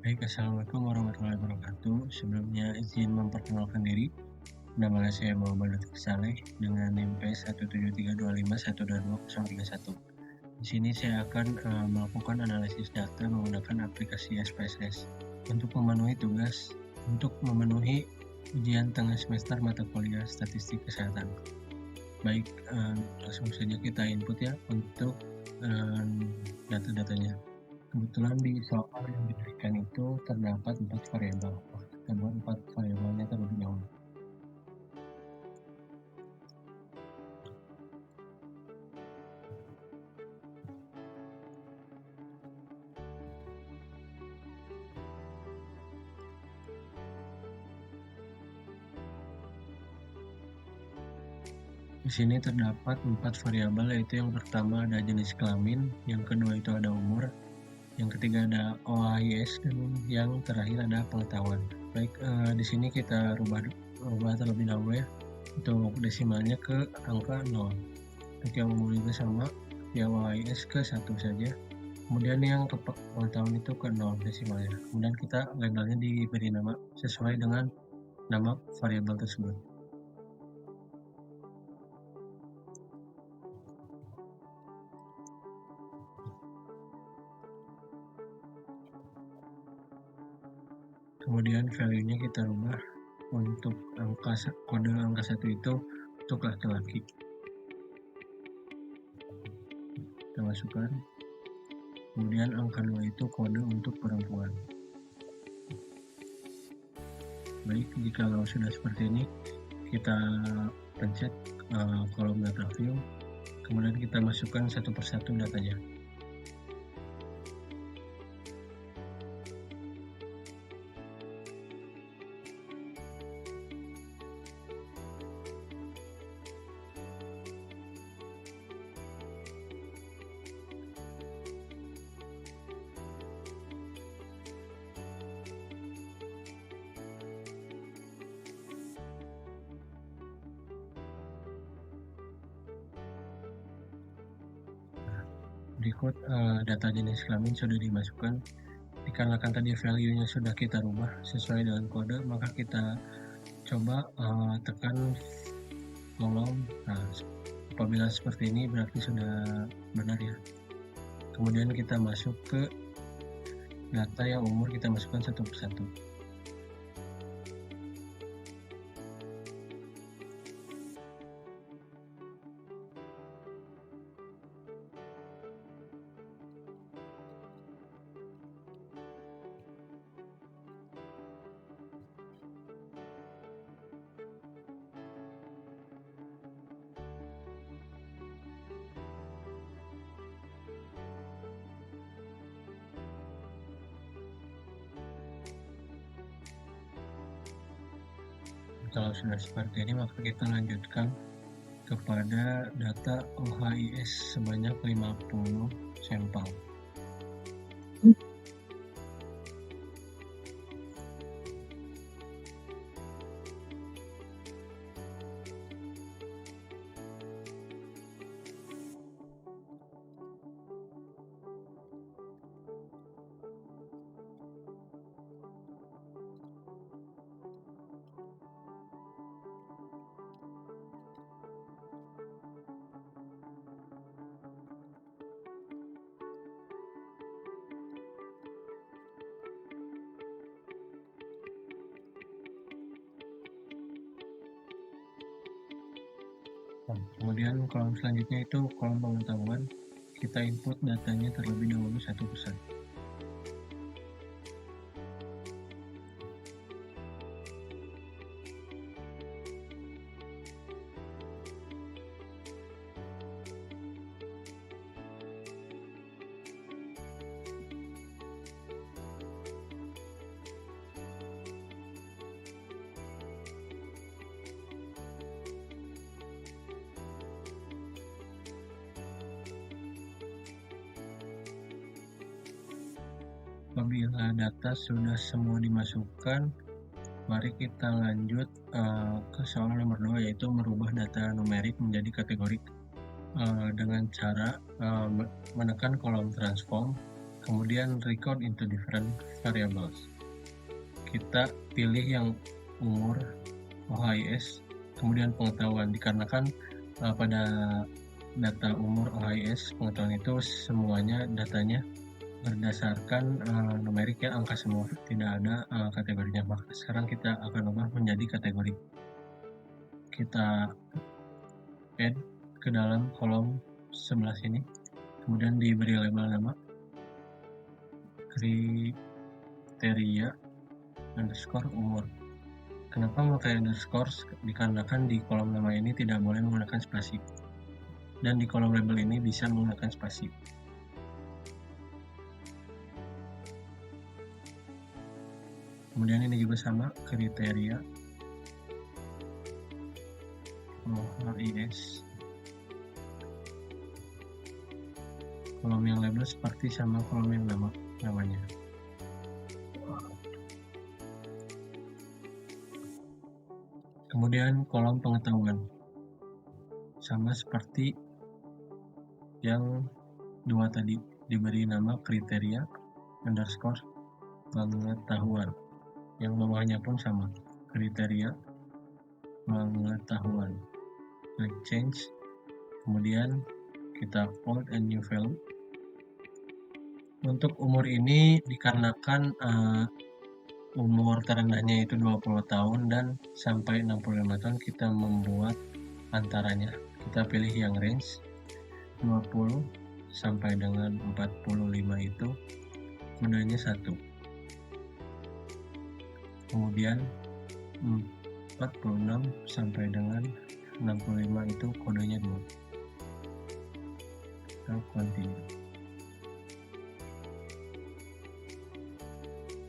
Baik, Assalamualaikum warahmatullahi wabarakatuh. Sebelumnya izin memperkenalkan diri. Nama saya Muhammad Lutfi Saleh dengan NIM P17251220131. Di sini saya akan melakukan analisis data menggunakan aplikasi SPSS untuk memenuhi tugas untuk memenuhi ujian tengah semester mata kuliah statistik kesehatan. Baik, langsung saja kita input ya untuk data-datanya. Kebetulan di soal yang diberikan itu terdapat 4 variabel. Kita buat 4 variabelnya terlebih dahulu. Di sini terdapat 4 variabel, yaitu yang pertama ada jenis kelamin, yang kedua itu ada umur, yang ketiga ada OHIS, dan yang terakhir ada pengetahuan. Baik, di sini kita rubah terlebih dahulu ya. Untuk desimalnya ke angka 0. Untuk yang umur juga sama, ya OHIS ke 1 saja. Kemudian yang ke pengetahuan itu ke 0 desimalnya. Kemudian kita labelnya diberi nama sesuai dengan nama variabel tersebut. Kemudian value-nya kita rubah untuk kode angka 1 itu untuk laki-laki. Kita masukkan. Kemudian angka 2 itu kode untuk perempuan. Baik, jika sudah seperti ini, kita pencet kolom data view. Kemudian kita masukkan satu persatu datanya. Berikut data jenis kelamin sudah dimasukkan. Dikarenakan tadi value-nya sudah kita rubah sesuai dengan kode, maka kita coba tekan kolom. Nah, apabila seperti ini berarti sudah benar ya. Kemudian kita masuk ke data yang umur, kita masukkan satu persatu. Kalau sudah seperti ini, maka kita lanjutkan kepada data OHIS sebanyak 50 sampel. Kemudian kolom selanjutnya itu kolom pengetahuan. Kita input datanya terlebih dahulu satu persatu. Apabila data sudah semua dimasukkan, mari kita lanjut ke soal nomor 2, yaitu merubah data numerik menjadi kategorik dengan cara menekan kolom transform, kemudian record into different variables. Kita pilih yang umur, OHIS, kemudian pengetahuan, dikarenakan pada data umur OHIS pengetahuan itu semuanya datanya berdasarkan numerik ya, angka semua, tidak ada kategorinya. Maka sekarang kita akan ubah menjadi kategori. Kita add ke dalam kolom sebelah sini, kemudian diberi label nama kriteria underscore umur. Kenapa memakai underscore? Dikarenakan di kolom nama ini tidak boleh menggunakan spasi, dan di kolom label ini bisa menggunakan spasi. Kemudian ini juga sama, kriteria OHIS. Kolom yang label seperti sama kolom yang namanya. Kemudian kolom pengetahuan sama seperti yang dua tadi, diberi nama kriteria underscore pengetahuan. Yang bawahnya pun sama, kriteria pengetahuan. Klik change, kemudian kita old and new value. Untuk umur ini dikarenakan umur terendahnya itu 20 tahun dan sampai 65 tahun, kita membuat antaranya. Kita pilih yang range 20 sampai dengan 45 itu kodenya 1. Kemudian 46 sampai dengan 65 itu kodenya 2. Kita continue.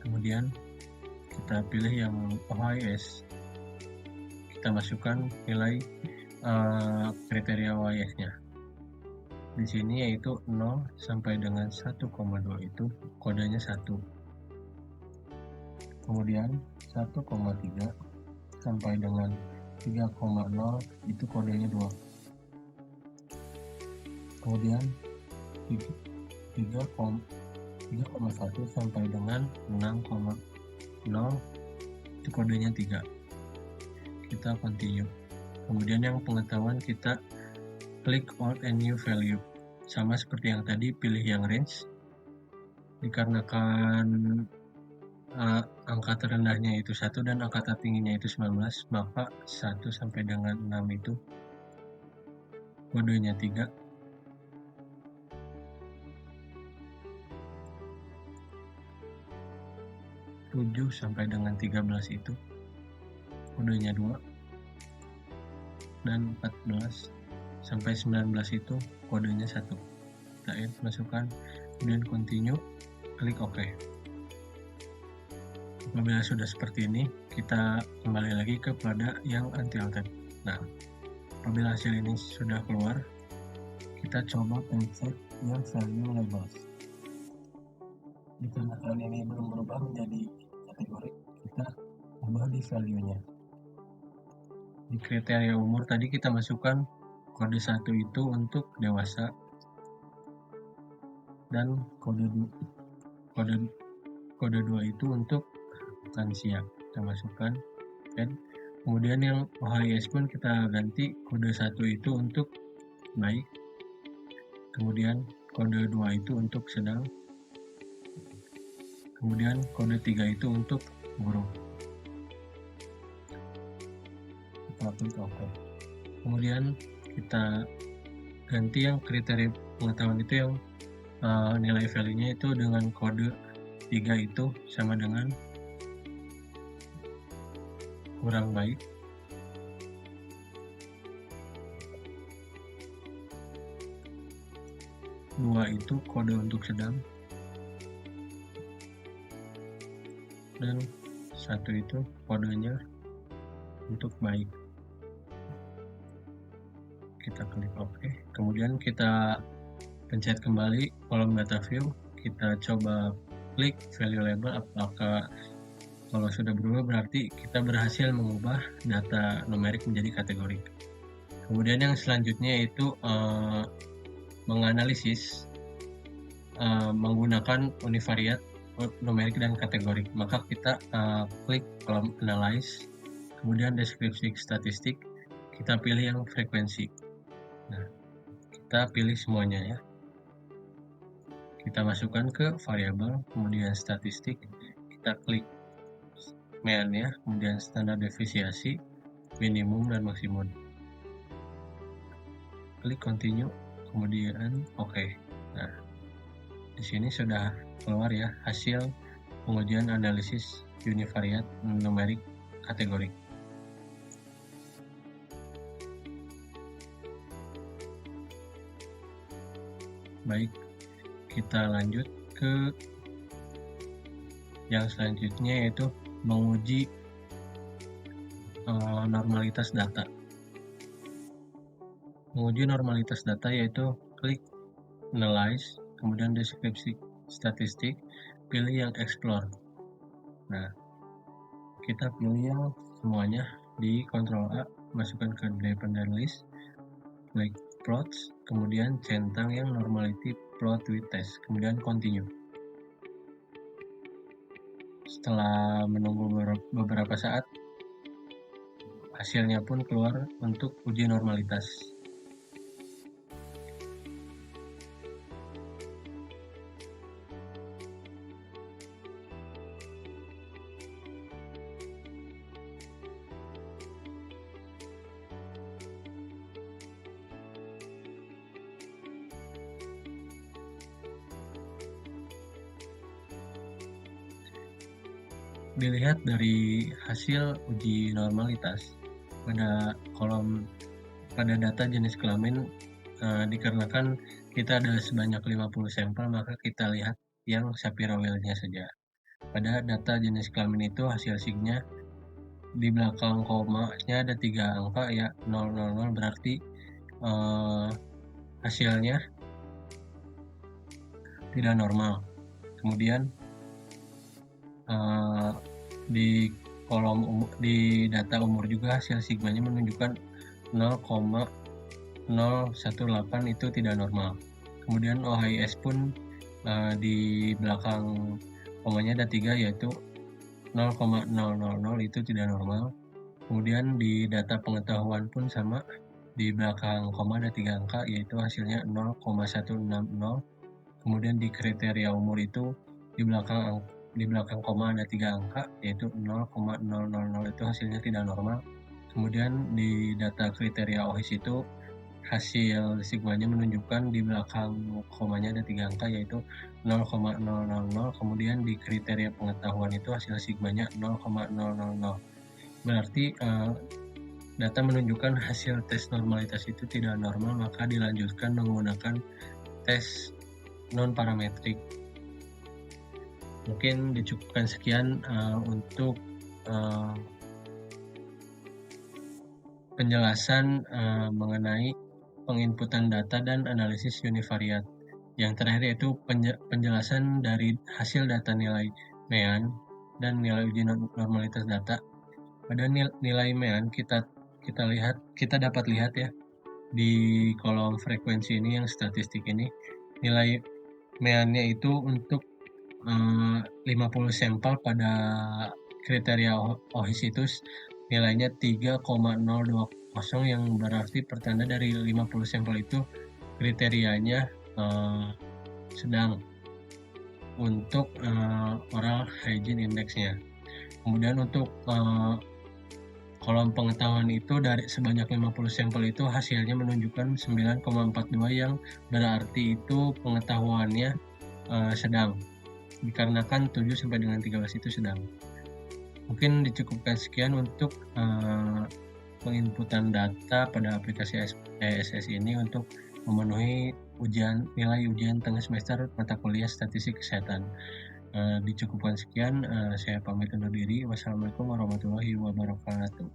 Kemudian kita pilih yang OHIS, kita masukkan nilai kriteria OHIS-nya. Di sini yaitu 0 sampai dengan 1,2 itu kodenya 1. Kemudian 1,3 sampai dengan 3,0 itu kodenya 2. Kemudian 3,1 sampai dengan 6,0 itu kodenya 3. Kita continue. Kemudian yang pengetahuan kita klik old and new value. Sama seperti yang tadi, pilih yang range. Dikarenakan angka terendahnya itu 1 dan angka tertingginya itu 19, maka 1 sampai dengan 6 itu kodenya 3. Tujuh sampai dengan 13 itu kodenya 2, dan 14 sampai 19 itu kodenya 1. Kita add, masukkan, kemudian continue, klik OK. Apabila sudah seperti ini, kita kembali lagi kepada yang until tadi. Nah, apabila hasil ini sudah keluar, kita coba pencet yang value labels. Dikarenakan ini belum berubah menjadi kategori, kita ubah di value-nya. Di kriteria umur tadi kita masukkan kode 1 itu untuk dewasa, dan kode 2 itu untuk lansia. Kita masukkan add. Kemudian yang OHIS pun kita ganti, kode 1 itu untuk baik, kemudian kode 2 itu untuk sedang, kemudian kode 3 itu untuk buruk. Kita klik OK. Kemudian kita ganti yang kriteria pengetahuan itu yang nilai value-nya itu dengan kode 3 itu sama dengan kurang baik. Dua itu kode untuk sedang, dan 1 itu kodenya untuk baik. Kita klik OK. Kemudian kita pencet kembali kolom data view. Kita coba klik value label, apakah kalau sudah berubah berarti kita berhasil mengubah data numerik menjadi kategori. Kemudian yang selanjutnya itu menganalisis menggunakan univariat numerik dan kategorik, maka kita klik kolom analyze, kemudian deskripsi statistik, kita pilih yang frekuensi. Nah, kita pilih semuanya ya. Kita masukkan ke variabel, kemudian statistik, kita klik mean-nya, kemudian standar deviasi, minimum dan maksimum. Klik continue, kemudian oke. Nah, di sini sudah keluar ya hasil pengujian analisis univariat numerik kategorik. Baik, kita lanjut ke yang selanjutnya, yaitu menguji normalitas data. Menguji normalitas data yaitu klik analyze, kemudian deskripsi statistik, pilih yang explore. Nah, kita pilih yang semuanya, di Ctrl A, masukkan ke dependent list, klik plots, kemudian centang yang normality plot with test, kemudian continue. Setelah menunggu beberapa saat, hasilnya pun keluar untuk uji normalitas. Dilihat dari hasil uji normalitas pada data jenis kelamin, dikarenakan kita ada sebanyak 50 sampel, maka kita lihat yang Shapiro Wills-nya saja. Pada data jenis kelamin itu hasil signya di belakang komanya ada 3 angka ya, 000, berarti hasilnya tidak normal. Kemudian di data umur juga hasil sigmanya menunjukkan 0,018 itu tidak normal. Kemudian OHIS pun di belakang komanya ada 3, yaitu 0,000 itu tidak normal. Kemudian di data pengetahuan pun sama, di belakang koma ada 3 angka, yaitu hasilnya 0,160. Kemudian di kriteria umur itu di belakang koma ada 3 angka, yaitu 0,000, itu hasilnya tidak normal. Kemudian di data kriteria OHIS itu hasil sigmanya menunjukkan di belakang komanya ada 3 angka, yaitu 0,000. Kemudian di kriteria pengetahuan itu hasil sigmanya 0,000. Berarti data menunjukkan hasil tes normalitas itu tidak normal, maka dilanjutkan menggunakan tes non-parametrik. Mungkin dicukupkan sekian untuk penjelasan mengenai penginputan data dan analisis univariat. Yang terakhir yaitu penjelasan dari hasil data nilai mean dan nilai uji normalitas data. Pada nilai mean kita dapat lihat ya, di kolom frekuensi ini yang statistik ini, nilai meannya itu untuk 50 sampel pada kriteria OHIS itu nilainya 3,020, yang berarti pertanda dari 50 sampel itu kriterianya sedang untuk oral hygiene index-nya. Kemudian untuk kolom pengetahuan itu dari sebanyak 50 sampel itu hasilnya menunjukkan 9,42, yang berarti itu pengetahuannya sedang, dikarenakan 7 sampai dengan 13 itu sedang. Mungkin dicukupkan sekian untuk penginputan data pada aplikasi ESS ini untuk memenuhi nilai ujian tengah semester mata kuliah statistik kesehatan. Dicukupkan sekian, saya pamit undur diri. Wassalamualaikum warahmatullahi wabarakatuh.